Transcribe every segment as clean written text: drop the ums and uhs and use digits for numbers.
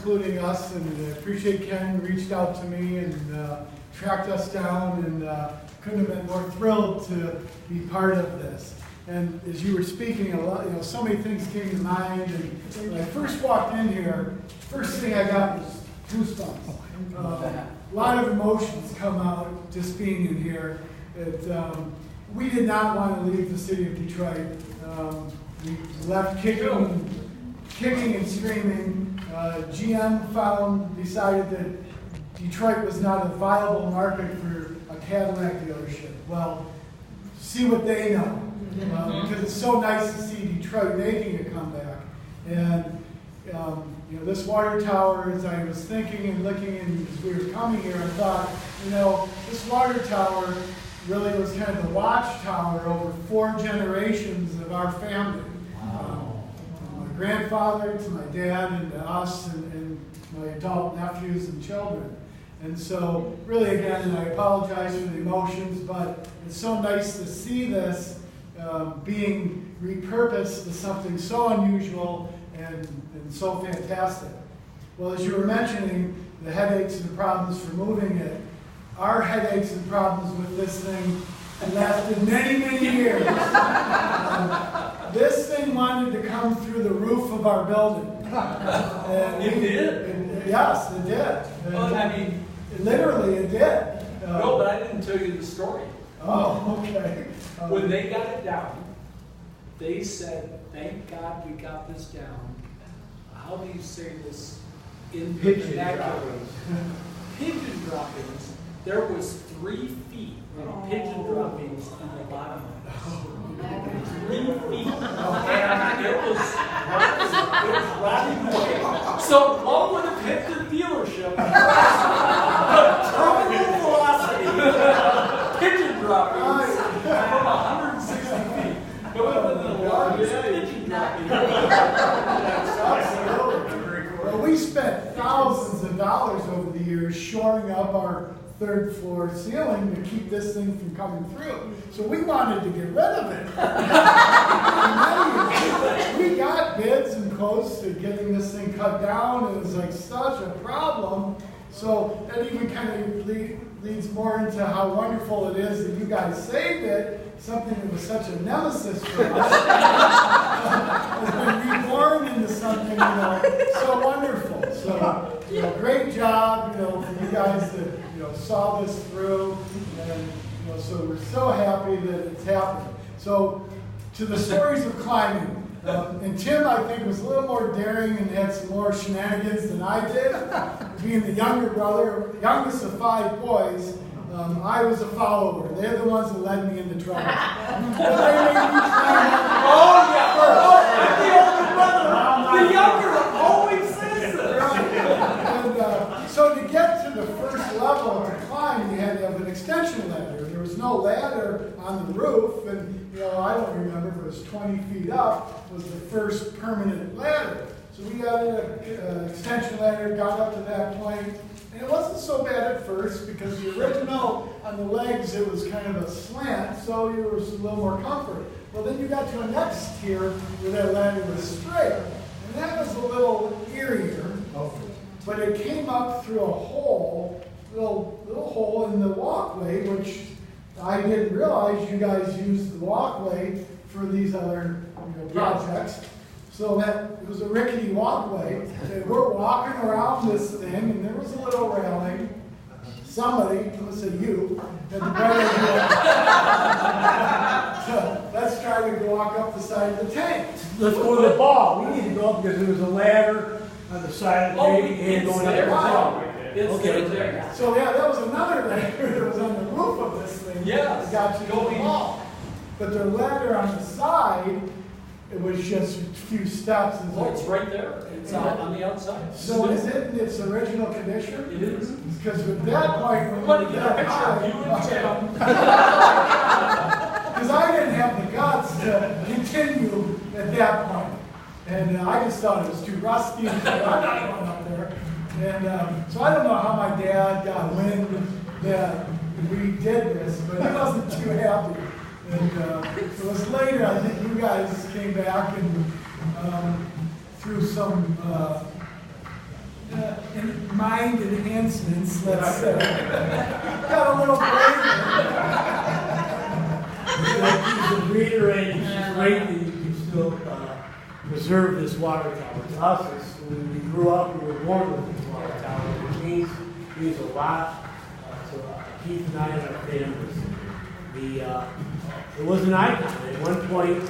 including us, and I appreciate Ken reached out to me and tracked us down, and couldn't have been more thrilled to be part of this. And as you were speaking, a lot, so many things came to mind. And when I first walked in here, first thing I got was goosebumps. A lot of emotions come out just being in here. We did not want to leave the city of Detroit. We left kicking and screaming. GM decided that Detroit was not a viable market for a Cadillac dealership. Well, see what they know. Because it's so nice to see Detroit making a comeback. And this water tower, as I was thinking and looking, and as we were coming here, I thought, this water tower really was kind of the watchtower over 4 generations of our family. Wow. My grandfather to my dad and to us and my adult nephews and children. And so, really, again, and I apologize for the emotions, but it's so nice to see this being repurposed to something so unusual and so fantastic. Well, as you were mentioning, the headaches and the problems for moving it, our headaches and problems with this thing lasted many, many years. This thing wanted to come through the roof of our building. And it did? Yes, it did. Well, I mean, literally, it did. No, but I didn't tell you the story. Oh, okay. When they got it down, they said, "Thank God we got this down." How do you say this in pigeon vernacular? droppings? Pigeon droppings. There was 3 feet of pigeon droppings in the bottom. 3 feet, and it was rotting away. So what would have hit the dealership? The terminal velocity pigeon droppings from 160 feet. It would have been the largest pigeon dropping. Well, we spent thousands of dollars over the years shoring up our 3rd floor ceiling to keep this thing from coming through. So we wanted to get rid of it. We got bids and quotes to getting this thing cut down, and it was like such a problem. So that even kind of leads more into how wonderful it is that you guys saved it. Something that was such a nemesis for us has been reborn into something so wonderful. So great job, for you guys that saw this through, and so we're so happy that it's happened. So to the stories of climbing. And Tim, I think, was a little more daring and had some more shenanigans than I did. Being the younger brother, youngest of 5 boys, I was a follower. They're the ones that led me into trouble. They made me climb up. Oh, yeah. I'm the older brother. The younger always says this. And so to get to the first level to climb, you had to have an extension ladder. There was no ladder on the roof, and I don't remember if it was 20 feet up was the first permanent ladder. So we got an extension ladder, got up to that point, and it wasn't so bad at first because the original on the legs, it was kind of a slant, so there was a little more comfort. Well, then you got to a next tier where that ladder was straight, and that was a little eerier, but it came up through a hole, little hole in the walkway, which I didn't realize you guys used the walkway for these other projects. So that it was a rickety walkway. And we're walking around this thing, and there was a little railing. Somebody, let's say you, had the better idea. So let's try to walk up the side of the tank. Let's go to the ball. We need to go up because there was a ladder on the side of the tank and going up the ball. Okay. So yeah, that was another ladder that was on the roof of this thing. Yes. That got you to the ball. But the ladder on the side, it was just a few steps. It's right there. It's on the outside. So is it in its original condition? It is. Because at that point, when Want we to were get a that picture of you and high, Tim? because I didn't have the guts to continue at that point. And I just thought it was too rusty, and so I'm not going up there. And so I don't know how my dad got wind that we did this, but he wasn't too happy. And it was later, I think you guys came back and through some, mind enhancements, let's say. Got a little braver. To reiterate, it's great that you can still preserve this water tower. To us, when we grew up, we were born with this water tower, which means a lot to Keith and I and our families. It was an icon. At one point,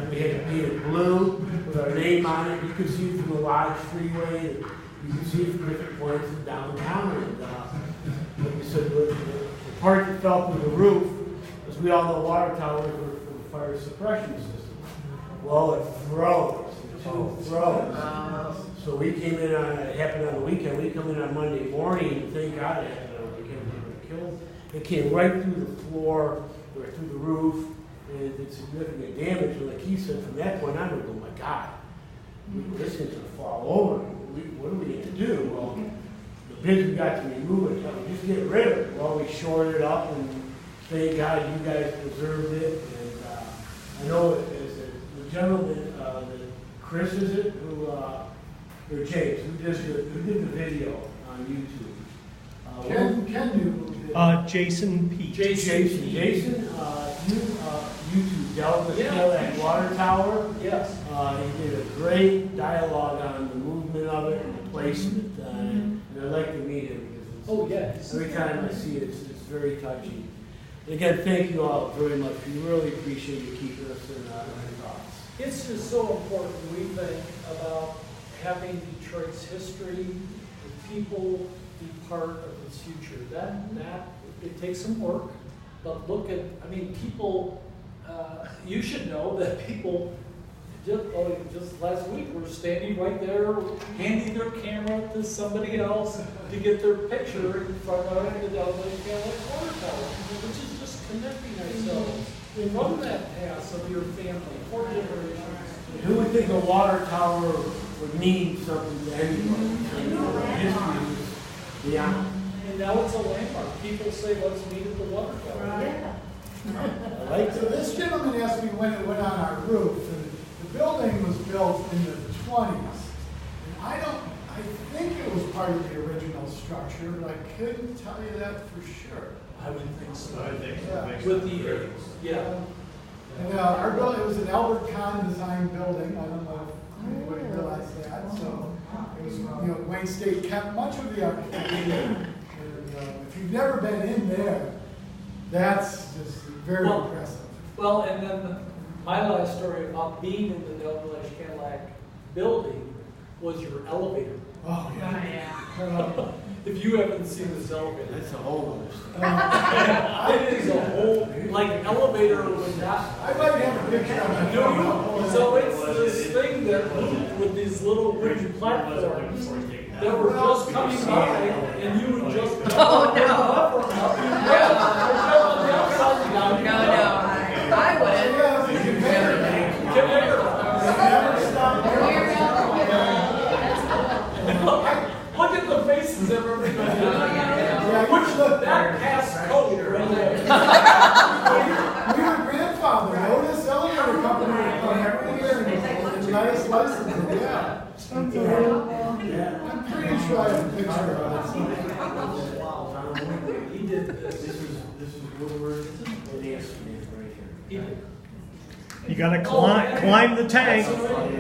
we had it painted blue with our name on it. You could see it from the Lodge Freeway. And you could see it from different points in downtown. And like we said, the part that fell through the roof, as we all know, water towers were for the fire suppression system. Well, it froze. It froze. So we came in it happened on the weekend. We come in on Monday morning, and thank God it happened on the weekend. It came right through the floor, or through the roof, and it did significant damage. And like he said, from that point on, we go, oh my God, this thing's going to fall over. What are we going to do? Well, the bids we got to remove it, just get rid of it. Well, we shored it up, and thank God you guys preserved it. And I know it is the gentleman, Chris, is it, or James, who did the video on YouTube. Ken knew. Jason Pete. Jason, YouTube Dalgleish Cadillac water tower. Yes. He did a great dialogue on the movement of it and the placement, and I'd like to meet him because every time I see it, it's very touching. And again, thank you all very much. We really appreciate you keeping us in our thoughts. It's just so important, we think, about having Detroit's history, the people be part of its future. That it takes some work, but look at, people, you should know that people, just last week, were standing right there, handing their camera to somebody else to get their picture in front of the Dalgleish Cadillac water tower, which is just connecting ourselves from that past of your family, 4 generations. Who would think a water tower would mean something to anybody? Yeah. And now it's a landmark. People say, let's meet at the water tower. Yeah. I like So that. this gentleman asked me when it went on our roof, and the building was built in the 20s. And I think it was part of the original structure, but I couldn't tell you that for sure. I would think so. I think Yeah. it makes With sense. the, And our building, it was an Albert Kahn designed building. I don't know if anybody realized that. So it was, Wayne State kept much of the architecture. And if you've never been in there, that's just very impressive. Well, and then my last story about being in the Dalgleish Cadillac building was your elevator. Oh, yeah. If you haven't seen this elevator, That's a whole other story. it is a whole, elevator was not. I might have a picture of it. So it's this thing that moved with these little wooden platforms that were just coming by, and you would just Oh, no. I Look at the faces of everybody. That passed code right there. We were grandfathered. Otis Elevator Company would come every year and nice licenses. Yeah. I'm pretty sure I have a picture of it. He did this. This is Woodward and Aspen right here. He did. You gotta climb the tank.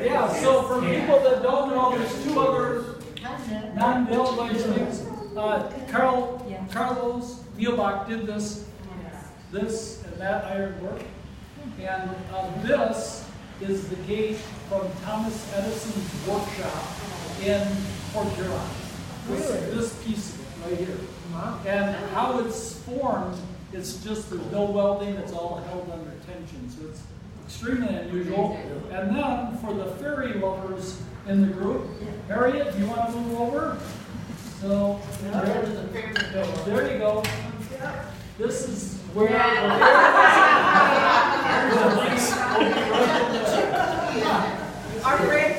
Yeah, so for people that don't know, there's 2 other non-Dalgleish things. Carlos Nielbach did this and that ironwork. And this is the gate from Thomas Edison's workshop in Port Huron. This piece right here. And how it's formed, it's just there's no welding, it's all held under tension. So it's extremely unusual. And then for the ferry lovers in the group, Harriet, do you want to move over? So there you go. This is where Our grandfather